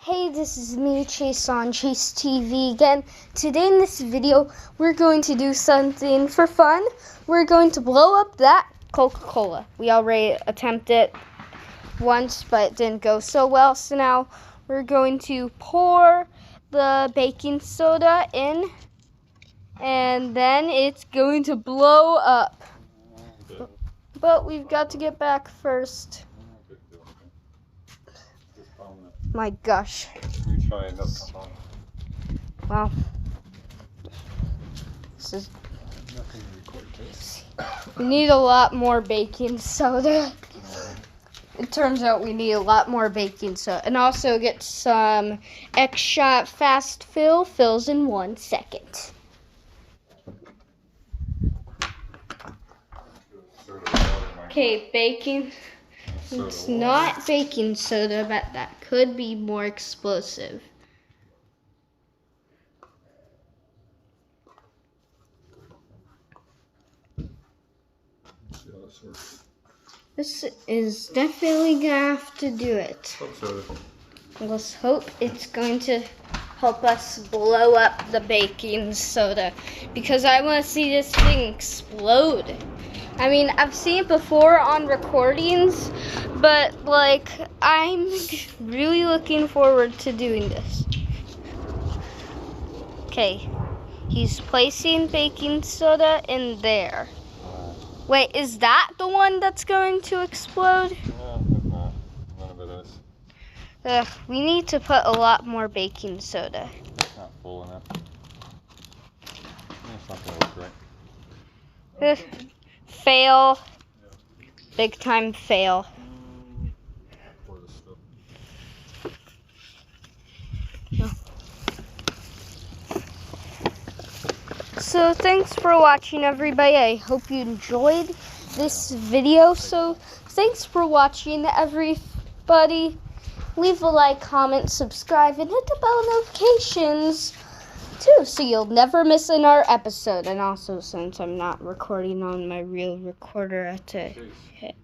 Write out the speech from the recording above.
Hey, this is me, Chase on Chase TV again. Today in this video, we're going to do something for fun. We're going to blow up that Coca-Cola. We already attempted it once, but it didn't go so well. So now we're going to pour the baking soda in, and then it's going to blow up. But we've got to get back first. My gosh. You try and that's not on. Wow. This is. Nothing to record this. We need a lot more baking soda. It turns out we need a lot more baking soda. And also get some X-Shot Fast Fill. Fills in 1 second. Okay, baking. It's not baking soda, but that could be more explosive. This is definitely gonna have to do it. Let's hope it's going to help us blow up the baking soda, because I want to see this thing explode. I mean, I've seen it before on recordings, but like, I'm really looking forward to doing this. Okay, he's placing baking soda in there. Wait, is that the one that's going to explode? No, none of it is. We need to put a lot more baking soda. It's not full enough. It's not gonna look right. Fail. Big time fail. Pour this stuff. So thanks for watching, everybody. I hope you enjoyed this video. So thanks for watching, everybody. Leave a like, comment, subscribe, and hit the bell notifications too, so you'll never miss another episode. And also, since I'm not recording on my real recorder, I have to hit